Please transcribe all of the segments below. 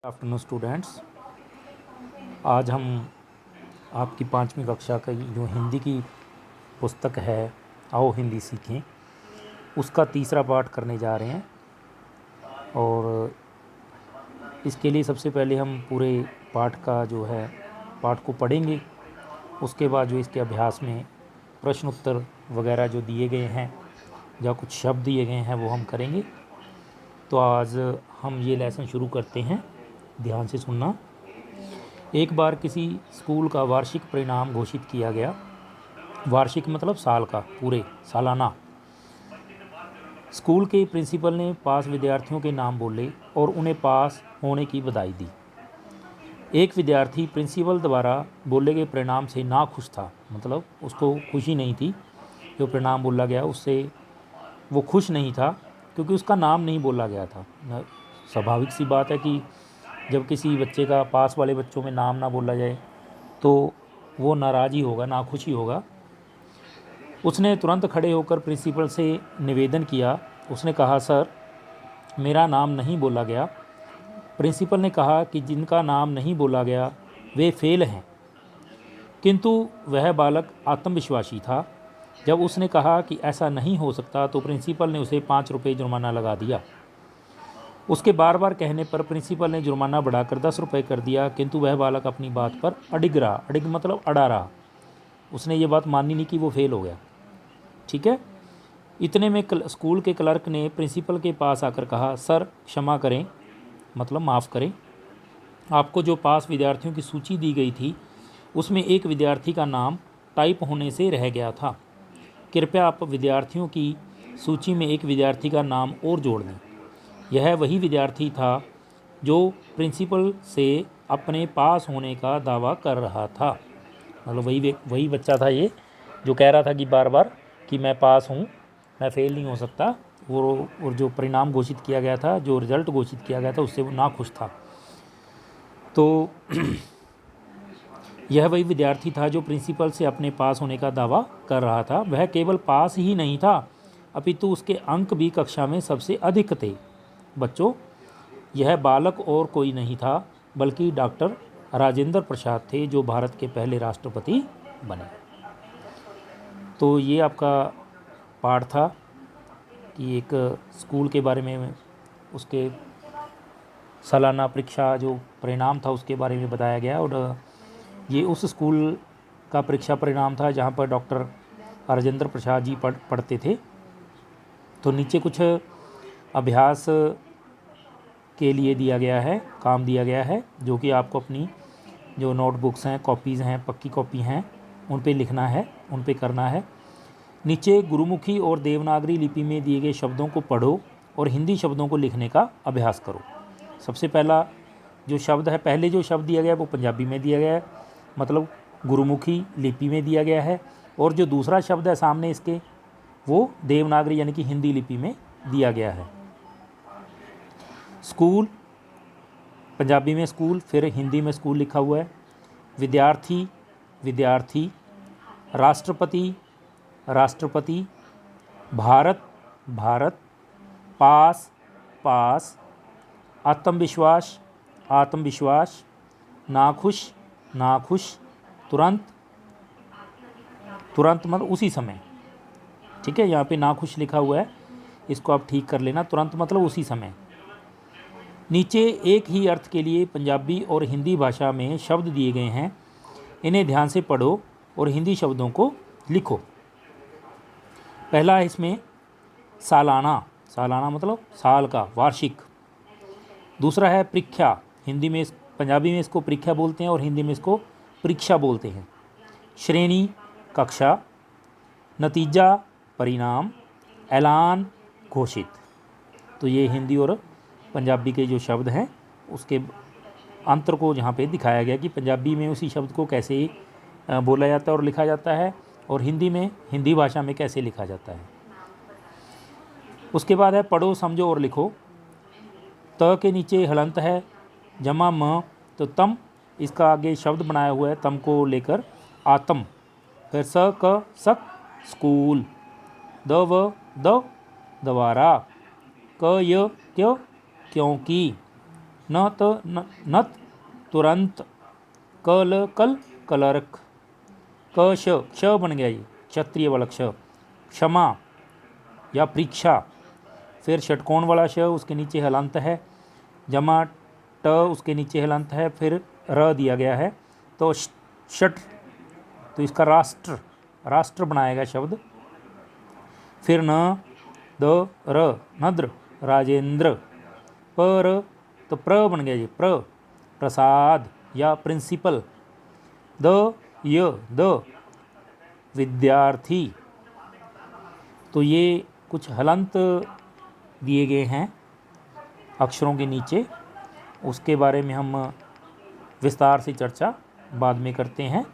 Afternoon students, आज हम आपकी 5वीं कक्षा का जो हिंदी की पुस्तक है आओ हिंदी सीखें, उसका तीसरा पाठ करने जा रहे हैं। और इसके लिए सबसे पहले हम पूरे पाठ को पढ़ेंगे। उसके बाद जो इसके अभ्यास में प्रश्न उत्तर वगैरह जो दिए गए हैं या कुछ शब्द दिए गए हैं वो हम करेंगे। तो आज हम ये लेसन शुरू करते हैं, ध्यान से सुनना। एक बार किसी स्कूल का वार्षिक परिणाम घोषित किया गया। वार्षिक मतलब साल का, पूरे सालाना। स्कूल के प्रिंसिपल ने पास विद्यार्थियों के नाम बोले और उन्हें पास होने की बधाई दी। एक विद्यार्थी प्रिंसिपल द्वारा बोले गए परिणाम से नाखुश था, मतलब उसको खुशी नहीं थी। जो परिणाम बोला गया उससे वो खुश नहीं था, क्योंकि उसका नाम नहीं बोला गया था। स्वाभाविक सी बात है कि जब किसी बच्चे का पास वाले बच्चों में नाम ना बोला जाए तो वो नाराज़ ही होगा, नाखुश ही होगा। उसने तुरंत खड़े होकर प्रिंसिपल से निवेदन किया। उसने कहा, सर, मेरा नाम नहीं बोला गया। प्रिंसिपल ने कहा कि जिनका नाम नहीं बोला गया वे फेल हैं। किंतु वह बालक आत्मविश्वासी था। जब उसने कहा कि ऐसा नहीं हो सकता तो प्रिंसिपल ने उसे 5 रुपये जुर्माना लगा दिया। उसके बार बार कहने पर प्रिंसिपल ने जुर्माना बढ़ाकर 10 रुपये कर दिया, किंतु वह बालक अपनी बात पर अडिग रहा। अडिग मतलब अड़ा रहा। उसने ये बात मानी नहीं कि वो फेल हो गया। ठीक है। इतने में स्कूल के क्लर्क ने प्रिंसिपल के पास आकर कहा, सर, क्षमा करें, मतलब माफ़ करें, आपको जो पास विद्यार्थियों की सूची दी गई थी उसमें एक विद्यार्थी का नाम टाइप होने से रह गया था। कृपया आप विद्यार्थियों की सूची में एक विद्यार्थी का नाम और जोड़ दें। यह वही विद्यार्थी था जो प्रिंसिपल से अपने पास होने का दावा कर रहा था। मतलब वही बच्चा था ये, जो कह रहा था कि बार बार कि मैं पास हूँ, मैं फेल नहीं हो सकता। और जो परिणाम घोषित किया गया था, जो रिज़ल्ट घोषित किया गया था, उससे वो नाखुश था। तो यह वही विद्यार्थी था जो प्रिंसिपल से अपने पास होने का दावा कर रहा था। वह केवल पास ही नहीं था, अपितु उसके अंक भी कक्षा में सबसे अधिक थे। बच्चों, यह बालक और कोई नहीं था बल्कि डॉक्टर राजेंद्र प्रसाद थे, जो भारत के पहले राष्ट्रपति बने। तो ये आपका पाठ था कि एक स्कूल के बारे में, उसके सालाना परीक्षा जो परिणाम था उसके बारे में बताया गया। और ये उस स्कूल का परीक्षा परिणाम था जहाँ पर डॉक्टर राजेंद्र प्रसाद जी पढ़ते थे। तो नीचे कुछ अभ्यास के लिए दिया गया है, काम दिया गया है, जो कि आपको अपनी जो नोटबुक्स हैं, कॉपीज़ हैं, पक्की कॉपी हैं, उन पे लिखना है, उन पे करना है। नीचे गुरुमुखी और देवनागरी लिपि में दिए गए शब्दों को पढ़ो और हिंदी शब्दों को लिखने का अभ्यास करो। सबसे पहला जो शब्द है, पहले जो शब्द दिया गया है वो पंजाबी में दिया गया है, मतलब गुरुमुखी लिपि में दिया गया है। और जो दूसरा शब्द है सामने इसके, वो देवनागरी यानी कि हिंदी लिपि में दिया गया है। स्कूल, पंजाबी में स्कूल, फिर हिंदी में स्कूल लिखा हुआ है। विद्यार्थी, विद्यार्थी। राष्ट्रपति, राष्ट्रपति। भारत, भारत। पास, पास। आत्मविश्वास, आत्मविश्वास। नाखुश, नाखुश। तुरंत, तुरंत मतलब उसी समय। ठीक है, यहाँ पे नाखुश लिखा हुआ है, इसको आप ठीक कर लेना। तुरंत मतलब उसी समय। नीचे एक ही अर्थ के लिए पंजाबी और हिंदी भाषा में शब्द दिए गए हैं, इन्हें ध्यान से पढ़ो और हिंदी शब्दों को लिखो। पहला है इसमें सालाना, सालाना मतलब साल का, वार्षिक। दूसरा है परीक्षा, हिंदी में, पंजाबी में इसको परीक्षा बोलते हैं और हिंदी में इसको परीक्षा बोलते हैं। श्रेणी, कक्षा। नतीजा, परिणाम। ऐलान, घोषित। तो ये हिंदी और पंजाबी के जो शब्द हैं उसके अंतर को यहाँ पे दिखाया गया कि पंजाबी में उसी शब्द को कैसे बोला जाता है और लिखा जाता है, और हिंदी में, हिंदी भाषा में कैसे लिखा जाता है। उसके बाद है पढ़ो, समझो और लिखो। त के नीचे हलंत है, जमा म, तो तम, इसका आगे शब्द बनाया हुआ है तम को लेकर, आत्म। फिर स क सक, स्कूल। द व द, दवारा। क य क्यों, क्योंकि। न त नत तुरंत, कल कल कलर्क, क श बन गया ये क्षत्रिय वाला क्ष, क्षमा या परीक्षा, फिर षटकोण वाला श उसके नीचे हलंत है, जमा ट उसके नीचे हलंत है, फिर र दिया गया है तो षट, तो इसका राष्ट्र, राष्ट्र बनाएगा शब्द। फिर न द र नद्र, राजेंद्र, पर तो प्र बन गया जी प्र, प्रसाद या प्रिंसिपल, द य द विद्यार्थी। तो ये कुछ हलंत दिए गए हैं अक्षरों के नीचे, उसके बारे में हम विस्तार से चर्चा बाद में करते हैं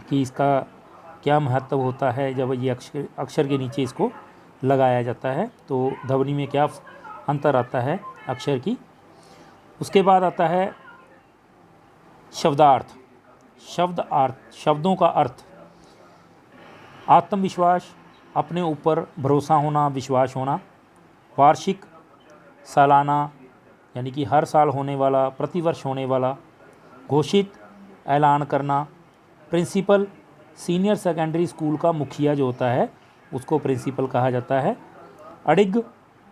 कि इसका क्या महत्व होता है जब ये अक्षर के नीचे इसको लगाया जाता है, तो ध्वनि में क्या अंतर आता है अक्षर की। उसके बाद आता है शब्दार्थ, शब्दों का अर्थ। आत्मविश्वास, अपने ऊपर भरोसा होना, विश्वास होना। वार्षिक, सालाना यानी कि हर साल होने वाला, प्रतिवर्ष होने वाला। घोषित, ऐलान करना। प्रिंसिपल, सीनियर सेकेंडरी स्कूल का मुखिया जो होता है उसको प्रिंसिपल कहा जाता है। अडिग,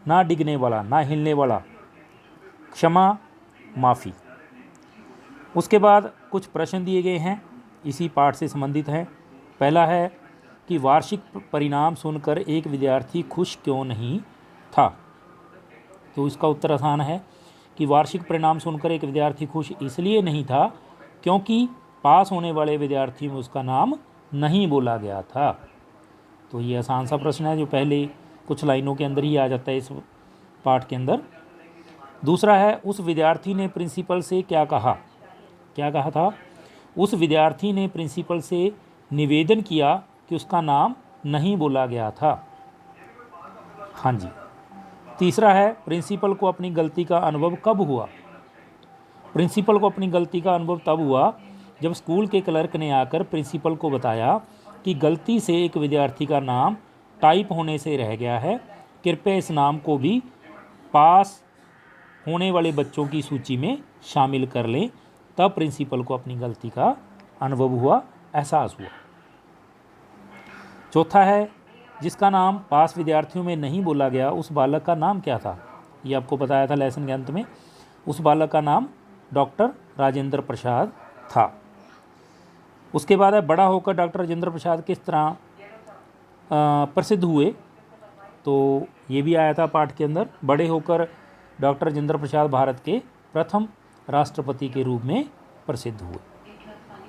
ना डिगने वाला, ना हिलने वाला। क्षमा, माफ़ी। उसके बाद कुछ प्रश्न दिए गए हैं, इसी पाठ से संबंधित हैं। पहला है कि वार्षिक परिणाम सुनकर एक विद्यार्थी खुश क्यों नहीं था। तो इसका उत्तर आसान है कि वार्षिक परिणाम सुनकर एक विद्यार्थी खुश इसलिए नहीं था क्योंकि पास होने वाले विद्यार्थियों में उसका नाम नहीं बोला गया था। तो ये आसान सा प्रश्न है जो पहले कुछ लाइनों के अंदर ही आ जाता है इस पाठ के अंदर। दूसरा है, उस विद्यार्थी ने प्रिंसिपल से क्या कहा। क्या कहा था? उस विद्यार्थी ने प्रिंसिपल से निवेदन किया कि उसका नाम नहीं बोला गया था। हाँ जी। तीसरा है, प्रिंसिपल को अपनी गलती का अनुभव कब हुआ। प्रिंसिपल को अपनी गलती का अनुभव तब हुआ जब स्कूल के क्लर्क ने आकर प्रिंसिपल को बताया कि गलती से एक विद्यार्थी का नाम टाइप होने से रह गया है, कृपया इस नाम को भी पास होने वाले बच्चों की सूची में शामिल कर लें। तब प्रिंसिपल को अपनी गलती का अनुभव हुआ, एहसास हुआ। चौथा है, जिसका नाम पास विद्यार्थियों में नहीं बोला गया उस बालक का नाम क्या था। ये आपको बताया था लेसन के अंत में। उस बालक का नाम डॉक्टर राजेंद्र प्रसाद था। उसके बाद है, बड़ा होकर डॉक्टर राजेंद्र प्रसाद किस तरह प्रसिद्ध हुए। तो ये भी आया था पाठ के अंदर। बड़े होकर डॉक्टर राजेंद्र प्रसाद भारत के प्रथम राष्ट्रपति के रूप में प्रसिद्ध हुए।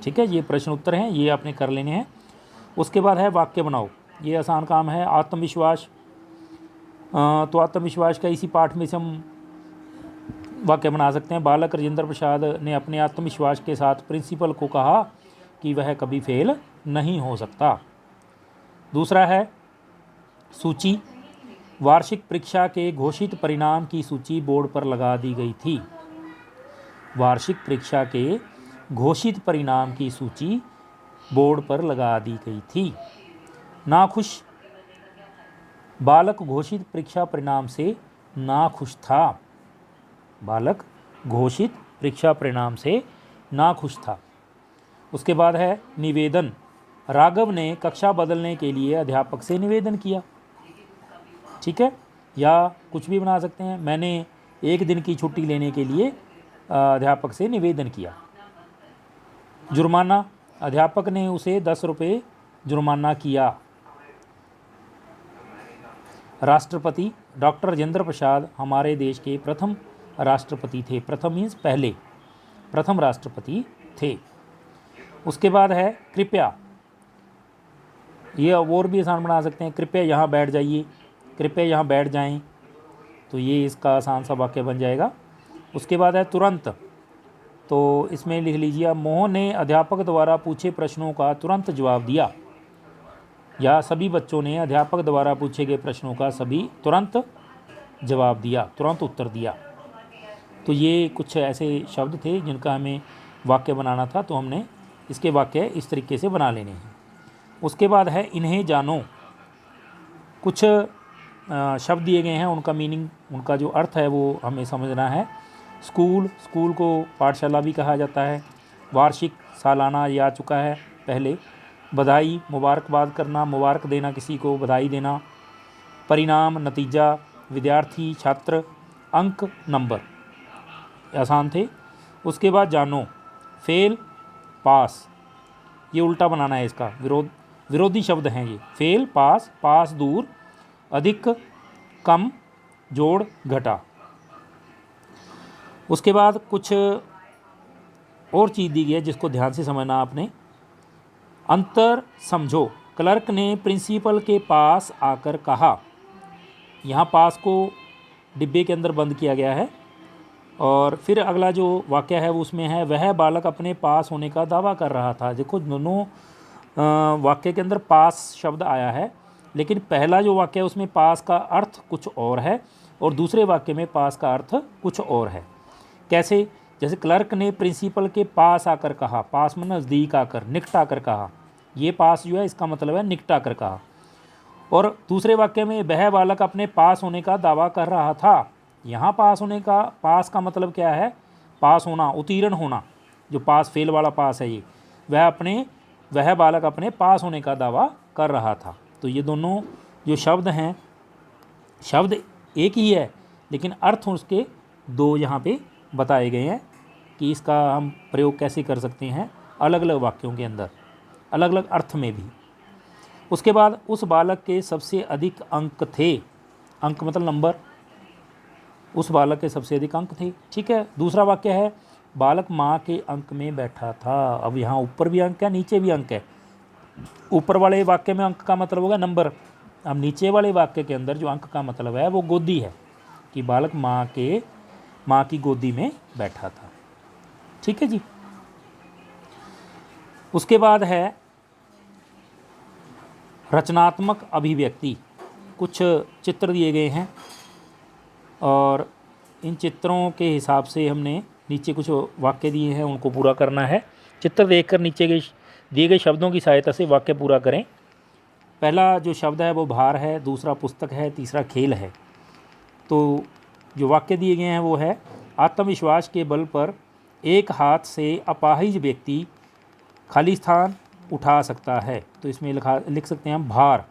ठीक है, ये प्रश्न उत्तर हैं, ये आपने कर लेने हैं। उसके बाद है वाक्य बनाओ, ये आसान काम है। आत्मविश्वास, तो आत्मविश्वास का इसी पाठ में से हम वाक्य बना सकते हैं। बालक राजेंद्र प्रसाद ने अपने आत्मविश्वास के साथ प्रिंसिपल को कहा कि वह कभी फेल नहीं हो सकता। दूसरा है सूची, वार्षिक परीक्षा के घोषित परिणाम की सूची बोर्ड पर लगा दी गई थी। वार्षिक परीक्षा के घोषित परिणाम की सूची बोर्ड पर लगा दी गई थी। नाखुश, बालक घोषित परीक्षा परिणाम से नाखुश था। बालक घोषित परीक्षा परिणाम से नाखुश था। उसके बाद है निवेदन, राघव ने कक्षा बदलने के लिए अध्यापक से निवेदन किया। ठीक है, या कुछ भी बना सकते हैं। मैंने एक दिन की छुट्टी लेने के लिए अध्यापक से निवेदन किया। जुर्माना, अध्यापक ने उसे 10 रुपये जुर्माना किया। राष्ट्रपति, डॉक्टर राजेंद्र प्रसाद हमारे देश के प्रथम राष्ट्रपति थे। प्रथम मीन्स पहले, प्रथम राष्ट्रपति थे। उसके बाद है कृपया, ये और भी आसान बना सकते हैं। कृपया यहाँ बैठ जाइए, कृपया यहाँ बैठ जाएं, तो ये इसका आसान सा वाक्य बन जाएगा। उसके बाद है तुरंत, तो इसमें लिख लीजिए, मोहन ने अध्यापक द्वारा पूछे प्रश्नों का तुरंत जवाब दिया। या सभी बच्चों ने अध्यापक द्वारा पूछे गए प्रश्नों का सभी तुरंत जवाब दिया, तुरंत उत्तर दिया। तो ये कुछ ऐसे शब्द थे जिनका हमें वाक्य बनाना था, तो हमने इसके वाक्य इस तरीके से बना लेने हैं। उसके बाद है इन्हें जानो, कुछ शब्द दिए गए हैं, उनका मीनिंग, उनका जो अर्थ है वो हमें समझना है। स्कूल, स्कूल को पाठशाला भी कहा जाता है। वार्षिक, सालाना, ये आ चुका है पहले। बधाई, मुबारकबाद करना, मुबारक देना, किसी को बधाई देना। परिणाम, नतीजा, विद्यार्थी, छात्र। अंक, नंबर, आसान थे। उसके बाद जानो, फेल, पास, ये उल्टा बनाना है इसका, विरोधी शब्द हैं ये। फेल, पास, पास दूर, अधिक, कम, जोड़, घटा। उसके बाद कुछ और चीज़ दी गई है जिसको ध्यान से समझना आपने। अंतर समझो, क्लर्क ने प्रिंसिपल के पास आकर कहा। यहाँ पास को डिब्बे के अंदर बंद किया गया है। और फिर अगला जो वाक्य है वो उसमें है, वह बालक अपने पास होने का दावा कर रहा था। देखो दोनों वाक्य के अंदर पास शब्द आया है, लेकिन पहला जो वाक्य है उसमें पास का अर्थ कुछ और है और दूसरे वाक्य में पास का अर्थ कुछ और है। कैसे? जैसे क्लर्क ने प्रिंसिपल के पास आकर कहा, पास में नज़दीक आकर, निकट आकर कहा। ये पास जो है इसका मतलब है निकट आकर कहा। और दूसरे वाक्य में वह बालक अपने पास होने का दावा कर रहा था। यहाँ पास होने का, पास का मतलब क्या है? पास होना, उत्तीर्ण होना। जो पास फेल वाला पास है ये, वह बालक अपने पास होने का दावा कर रहा था। तो ये दोनों जो शब्द हैं, शब्द एक ही है लेकिन अर्थ उसके दो यहाँ पे बताए गए हैं कि इसका हम प्रयोग कैसे कर सकते हैं अलग अलग वाक्यों के अंदर, अलग अलग अर्थ में भी। उसके बाद उस बालक के सबसे अधिक अंक थे। अंक मतलब नंबर। उस बालक के सबसे अधिक अंक थे। ठीक है। दूसरा वाक्य है, बालक माँ के अंक में बैठा था। अब यहाँ ऊपर भी अंक है, नीचे भी अंक है। ऊपर वाले वाक्य में अंक का मतलब होगा नंबर। अब नीचे वाले वाक्य के अंदर जो अंक का मतलब है वो गोदी है, कि बालक माँ की गोदी में बैठा था। ठीक है जी। उसके बाद है रचनात्मक अभिव्यक्ति। कुछ चित्र दिए गए हैं और इन चित्रों के हिसाब से हमने नीचे कुछ वाक्य दिए हैं, उनको पूरा करना है। चित्र देखकर नीचे के दिए गए शब्दों की सहायता से वाक्य पूरा करें। पहला जो शब्द है वो भार है, दूसरा पुस्तक है, तीसरा खेल है। तो जो वाक्य दिए गए हैं वो है, आत्मविश्वास के बल पर एक हाथ से अपाहिज व्यक्ति खाली स्थान उठा सकता है। तो इसमें लिख सकते हैं हम भार,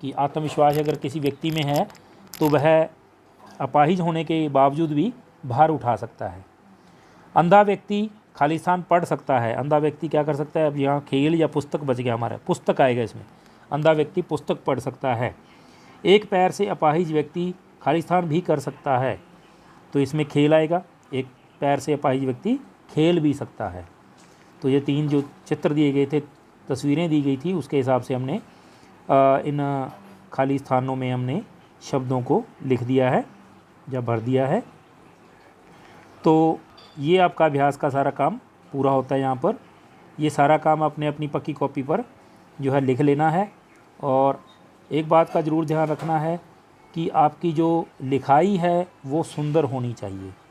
कि आत्मविश्वास अगर किसी व्यक्ति में है तो वह अपाहिज होने के बावजूद भी भार उठा सकता है। अंधा व्यक्ति खाली स्थान पढ़ सकता है। अंधा व्यक्ति क्या कर सकता है? अब यहाँ खेल या पुस्तक बच गया हमारा, पुस्तक आएगा इसमें। अंधा व्यक्ति पुस्तक पढ़ सकता है। एक पैर से अपाहिज व्यक्ति खाली स्थान भी कर सकता है, तो इसमें खेल आएगा। एक पैर से अपाहिज व्यक्ति खेल भी सकता है। तो ये तीन जो चित्र दिए गए थे, तस्वीरें दी गई थी, उसके हिसाब से हमने इन खाली स्थानों में हमने शब्दों को लिख दिया है या भर दिया है। तो ये आपका अभ्यास का सारा काम पूरा होता है। यहाँ पर ये सारा काम आपने अपनी पक्की कॉपी पर जो है लिख लेना है। और एक बात का ज़रूर ध्यान रखना है कि आपकी जो लिखाई है वो सुंदर होनी चाहिए।